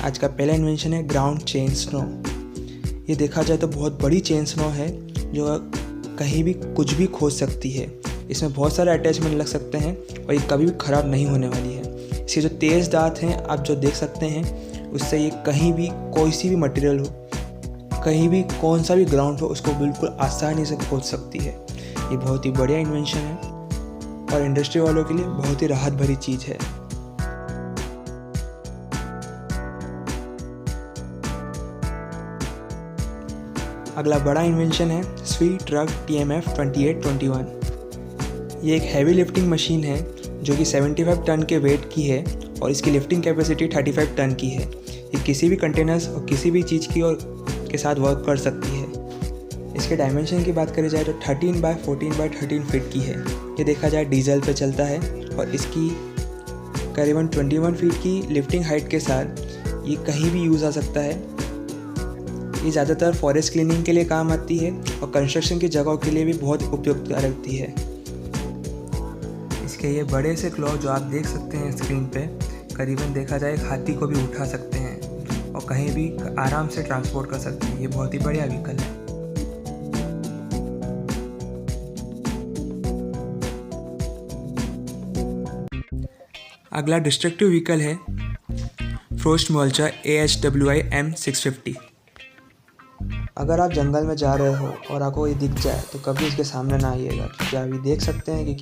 आज का पहला इन्वेंशन है ग्राउंड चेन स्नो। ये देखा जाए तो बहुत बड़ी चेन स्नो है जो कहीं भी कुछ भी खोज सकती है। इसमें बहुत सारे अटैचमेंट लग सकते हैं और ये कभी भी ख़राब नहीं होने वाली है। इसके जो तेज़ दांत हैं आप जो देख सकते हैं, उससे ये कहीं भी कोई सी भी मटेरियल हो, कहीं भी कौन सा भी ग्राउंड हो, उसको बिल्कुल आसानी से खोज सकती है। ये बहुत ही बढ़िया इन्वेंशन है और इंडस्ट्री वालों के लिए बहुत ही राहत भरी चीज़ है। अगला बड़ा इन्वेंशन है स्वीट ट्रक TMF 2821। ये एक हैवी लिफ्टिंग मशीन है जो कि 75 टन के वेट की है और इसकी लिफ्टिंग कैपेसिटी 35 टन की है। ये किसी भी कंटेनर्स और किसी भी चीज़ की और के साथ वर्क कर सकती है। इसके डायमेंशन की बात करी जाए तो 13 बाय 14 बाय 13 फीट की है। ये देखा जाए डीजल पे चलता है और इसकी करीबन 21 फीट की लिफ्टिंग हाइट के साथ ये कहीं भी यूज़ आ सकता है। ये ज़्यादातर फॉरेस्ट क्लीनिंग के लिए काम आती है और कंस्ट्रक्शन की जगहों के लिए भी बहुत उपयुक्त रहती है। इसके ये बड़े से क्लॉ जो आप देख सकते हैं स्क्रीन पे, करीबन देखा जाए एक हाथी को भी उठा सकते हैं और कहीं भी आराम से ट्रांसपोर्ट कर सकते हैं। ये बहुत ही बढ़िया व्हीकल है। अगला डिस्ट्रक्टिव व्हीकल है फ्रोस्ट मोल्चर AHWI M650। अगर आप जंगल में जा रहे हो और आपको ये दिख जाए तो कभी इसके सामने ना आइएगा, क्योंकि आप ये देख सकते हैं कि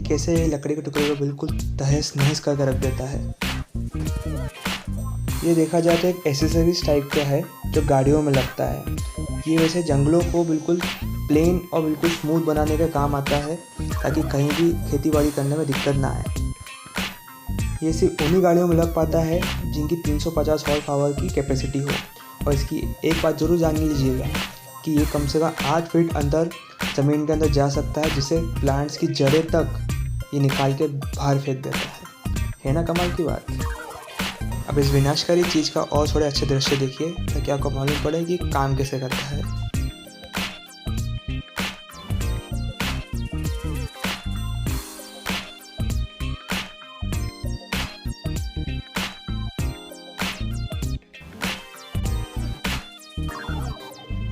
कैसे ये लकड़ी के टुकड़े को बिल्कुल तहस नहस करके रख देता है। ये देखा जाए तो एक एसेसरीज टाइप का है जो गाड़ियों में लगता है। ये वैसे जंगलों को बिल्कुल प्लेन और बिल्कुल स्मूथ बनाने का काम आता है ताकि कहीं भी खेती बाड़ी करने में दिक्कत ना आए। ये सिर्फ उन्हीं गाड़ियों में लग पाता है जिनकी 350 हॉर्स पावर की कैपेसिटी हो। और इसकी एक बात ज़रूर जान लीजिएगा कि ये कम से कम 8 फीट अंदर ज़मीन के अंदर जा सकता है, जिसे प्लांट्स की जड़ें तक ये निकाल के बाहर फेंक देता है ना कमाल की बात। अब इस विनाशकारी चीज़ का और थोड़े अच्छे दृश्य देखिए ताकि आपको मालूम पड़े कि काम कैसे करता है।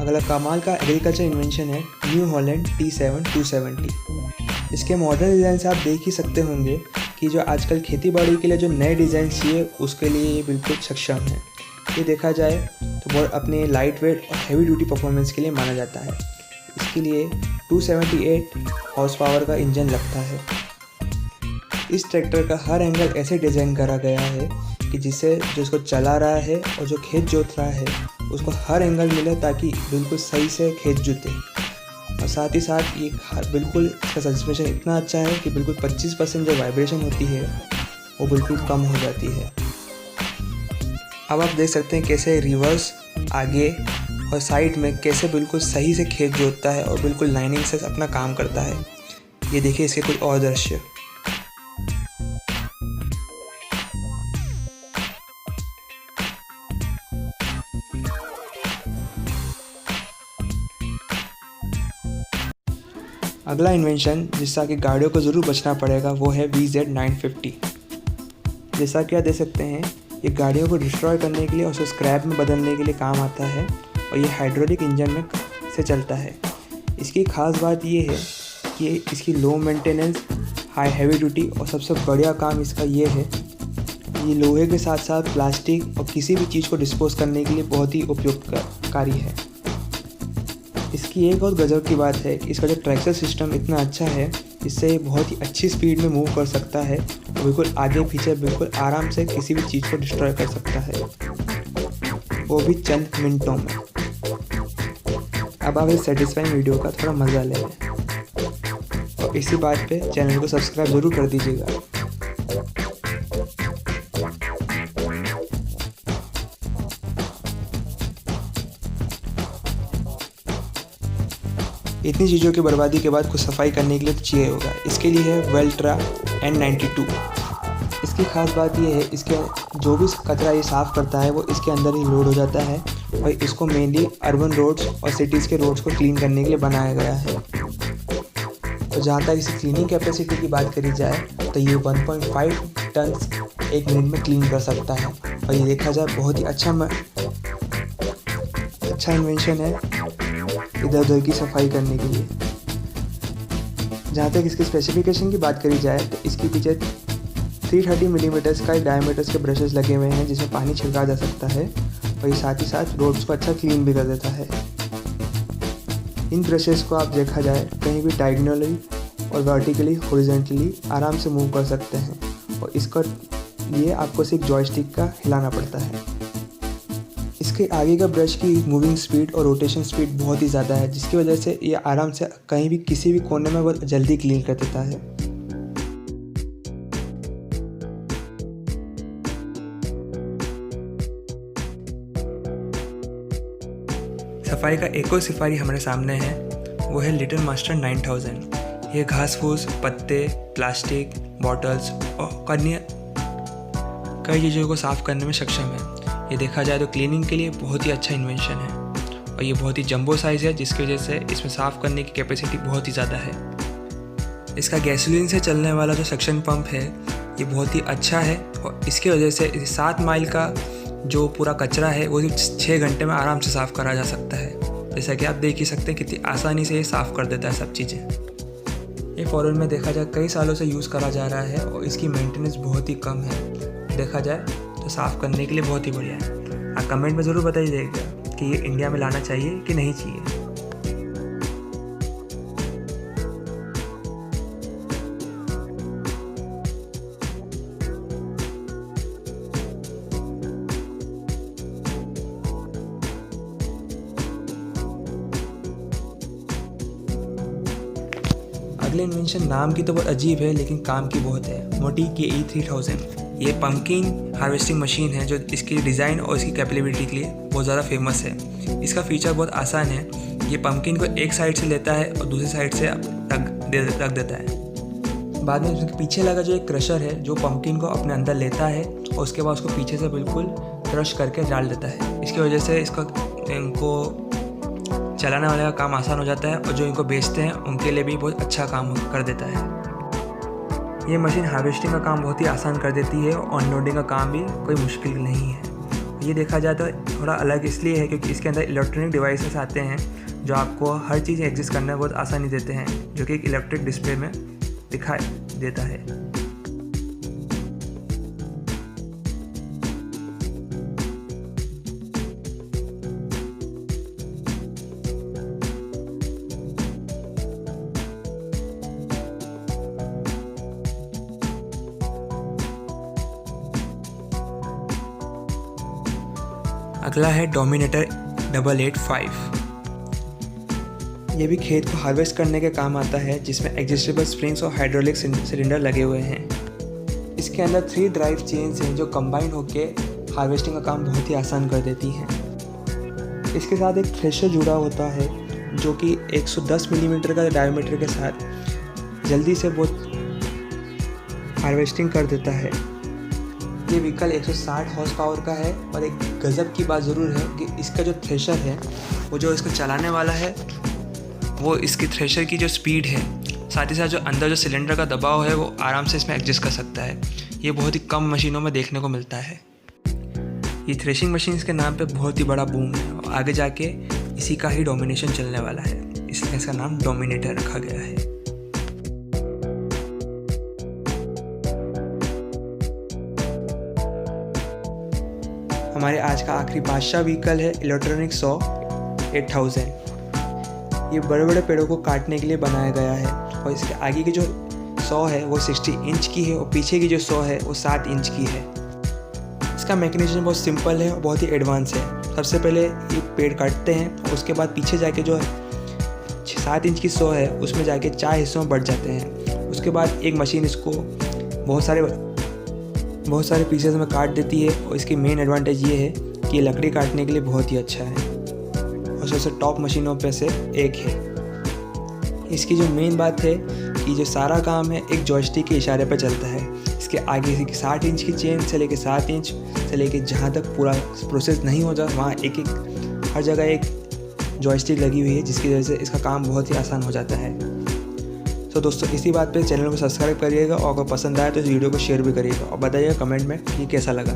अगला कमाल का एग्रीकल्चर इन्वेंशन है न्यू हॉलैंड T7 270। इसके मॉडर्न डिज़ाइन से आप देख ही सकते होंगे कि जो आजकल खेती बाड़ी के लिए जो नए डिज़ाइन चाहिए उसके लिए ये बिल्कुल सक्षम है। ये देखा जाए तो बहुत अपने लाइट वेट और हैवी ड्यूटी परफॉर्मेंस के लिए माना जाता है। इसके लिए 278 हॉर्स पावर का इंजन लगता है। इस ट्रैक्टर का हर एंगल ऐसे डिज़ाइन करा गया है कि जिससे जो इसको चला रहा है और जो खेत जोत रहा है उसको हर एंगल मिले ताकि बिल्कुल सही से खेत जुते। और साथ ही साथ ये बिल्कुल इसका सस्पेंशन इतना अच्छा है कि बिल्कुल 25% जो वाइब्रेशन होती है वो बिल्कुल कम हो जाती है। अब आप देख सकते हैं कैसे रिवर्स, आगे और साइड में कैसे बिल्कुल सही से खेत जोतता है और बिल्कुल लाइनिंग से अपना काम करता है। ये देखिए इसके कुछ और दृश्य। अगला इन्वेंशन जिससे कि गाड़ियों को ज़रूर बचना पड़ेगा वो है VZ950। जैसा कि आप देख सकते हैं ये गाड़ियों को डिस्ट्रॉय करने के लिए और उसे स्क्रैप में बदलने के लिए काम आता है और ये हाइड्रोलिक इंजन में से चलता है। इसकी ख़ास बात ये है कि इसकी low maintenance, high heavy duty और सबसे बढ़िया काम इसका ये है ये लोहे के साथ साथ प्लास्टिक और किसी भी चीज़ को डिस्पोज करने के लिए बहुत ही उपयुक्तकारी है। इसकी एक और गजब की बात है कि इसका जो ट्रैक्शन सिस्टम इतना अच्छा है इससे ये बहुत ही अच्छी स्पीड में मूव कर सकता है और बिल्कुल आगे पीछे बिल्कुल आराम से किसी भी चीज़ को डिस्ट्रॉय कर सकता है, वो भी चंद मिनटों में। अब आप इस सेटिस्फाइंग वीडियो का थोड़ा मज़ा ले लें और इसी बात पे चैनल को सब्सक्राइब ज़रूर कर दीजिएगा। इतनी चीज़ों की बर्बादी के बाद कुछ सफाई करने के लिए तो चाहिए होगा। इसके लिए है वेल्ट्रा N92। इसकी ख़ास बात ये है इसके जो भी कचरा ये साफ़ करता है वो इसके अंदर ही लोड हो जाता है और इसको मेनली अर्बन रोड्स और सिटीज़ के रोड्स को क्लीन करने के लिए बनाया गया है। तो जहाँ तक इसकी क्लीनिंग कैपेसिटी की बात करी जाए तो ये 1.5 टन एक मिनट में क्लीन कर सकता है। और ये देखा जाए बहुत ही अच्छा इन्वेंशन है इधर उधर की सफाई करने के लिए। जहाँ तक इसके स्पेसिफिकेशन की बात करी जाए तो इसके पीछे 330 मिलीमीटर्स का डायमीटर्स के ब्रशेस लगे हुए हैं जिसमें पानी छिड़का जा सकता है, और ये साथ ही साथ रोड्स को अच्छा क्लीन भी कर देता है। इन ब्रशेस को आप देखा जाए कहीं भी डायगोनली और वर्टिकली हॉरिजॉन्टली आराम से मूव कर सकते हैं, और इसका लिए आपको सिर्फ जॉयस्टिक का हिलाना पड़ता है। इसके आगे का ब्रश की मूविंग स्पीड और रोटेशन स्पीड बहुत ही ज़्यादा है, जिसकी वजह से ये आराम से कहीं भी किसी भी कोने में बहुत जल्दी क्लीन कर देता है। सफारी का एक और सफारी हमारे सामने है, वो है लिटिल मास्टर 9000। ये घास फूस, पत्ते, प्लास्टिक, बॉटल्स और कई चीज़ों को साफ़ करने में सक्षम है। ये देखा जाए तो क्लीनिंग के लिए बहुत ही अच्छा इन्वेंशन है, और ये बहुत ही जंबो साइज़ है जिसकी वजह से इसमें साफ़ करने की कैपेसिटी बहुत ही ज़्यादा है। इसका गैसोलीन से चलने वाला जो सक्शन पंप है ये बहुत ही अच्छा है, और इसकी वजह से 7 माइल का जो पूरा कचरा है वो 6 घंटे में आराम से साफ़ करा जा सकता है। जैसा कि आप देख ही सकते हैं कितनी आसानी से ये साफ़ कर देता है सब चीज़ें। ये फॉरेन में देखा जाए कई सालों से यूज़ करा जा रहा है, और इसकी मेंटेनेंस बहुत ही कम है। देखा जाए तो साफ़ करने के लिए बहुत ही बढ़िया है। आप कमेंट में ज़रूर बताइएगा कि ये इंडिया में लाना चाहिए कि नहीं चाहिए। अगले इन्वेंशन नाम की तो बहुत अजीब है लेकिन काम की बहुत है, मोटी की E3000। ये पम्पकिन हार्वेस्टिंग मशीन है जो इसकी डिज़ाइन और इसकी कैपेबिलिटी के लिए बहुत ज़्यादा फेमस है। इसका फीचर बहुत आसान है। ये पम्पकिन को एक साइड से लेता है और दूसरी साइड से रख देता है। बाद में इसके पीछे लगा जो एक क्रशर है जो पम्पकिन को अपने अंदर लेता है और उसके बाद उसको पीछे से बिल्कुल क्रश करके डाल देता है। इसकी वजह से इनको चलाने वाले का काम आसान हो जाता है, और जो इनको बेचते हैं उनके लिए भी बहुत अच्छा काम कर देता है। ये मशीन हार्वेस्टिंग का काम बहुत ही आसान कर देती है, और अनलोडिंग का काम भी कोई मुश्किल नहीं है। ये देखा जाए तो थोड़ा अलग इसलिए है क्योंकि इसके अंदर इलेक्ट्रॉनिक डिवाइसेस आते हैं जो आपको हर चीज़ एग्जिस्ट करने में बहुत आसानी देते हैं, जो कि एक इलेक्ट्रिक डिस्प्ले में दिखाई देता है। अगला है डोमिनेटर 885। ये भी खेत को हार्वेस्ट करने के काम आता है, जिसमें एडजस्टेबल स्प्रिंग्स और हाइड्रोलिक सिलेंडर लगे हुए हैं। इसके अंदर 3 ड्राइव चेन्स हैं जो कंबाइन होकर हार्वेस्टिंग का काम बहुत ही आसान कर देती हैं। इसके साथ एक थ्रेशर जुड़ा होता है जो कि 110 मिलीमीटर का डायमीटर के साथ जल्दी से बहुत हार्वेस्टिंग कर देता है। ये व्हीकल 160 हॉर्स पावर का है, और एक गज़ब की बात ज़रूर है कि इसका जो थ्रेशर है वो जो इसको चलाने वाला है वो इसकी थ्रेशर की जो स्पीड है, साथ ही साथ जो अंदर जो सिलेंडर का दबाव है वो आराम से इसमें एडजस्ट कर सकता है। ये बहुत ही कम मशीनों में देखने को मिलता है। ये थ्रेशिंग मशीन के नाम पे बहुत ही बड़ा बूम है, और आगे जाके इसी का ही डोमिनेशन चलने वाला है, इसलिए इसका नाम डोमिनेटर रखा गया है। हमारे आज का आखिरी बादशाह व्हीकल है इलेक्ट्रॉनिक सॉ 8000। ये बड़े बड़े पेड़ों को काटने के लिए बनाया गया है, और इसके आगे की जो सॉ है वो 60 इंच की है, और पीछे की जो सॉ है वो 7 इंच की है। इसका मैकेनिज्म बहुत सिंपल है और बहुत ही एडवांस है। सबसे पहले ये पेड़ काटते हैं, और उसके बाद पीछे जाके जो 7 इंच की सॉ है उसमें जाके 4 हिस्सों में बढ़ जाते हैं। उसके बाद एक मशीन इसको बहुत सारे पीसेस में काट देती है, और इसकी मेन एडवांटेज ये है कि ये लकड़ी काटने के लिए बहुत ही अच्छा है, और सबसे टॉप मशीनों पे से एक है। इसकी जो मेन बात है कि जो सारा काम है एक जॉयस्टिक के इशारे पर चलता है। इसके आगे से 60 इंच की चेन से लेके 7 इंच से लेके जहाँ तक पूरा प्रोसेस नहीं हो जाए वहाँ हर जगह एक जॉयस्टिक लगी हुई है, जिसकी वजह से इसका काम बहुत ही आसान हो जाता है। तो दोस्तों इसी बात पे चैनल को सब्सक्राइब करिएगा, और अगर पसंद आए तो इस वीडियो को शेयर भी करिएगा, और बताइएगा कमेंट में कि कैसा लगा।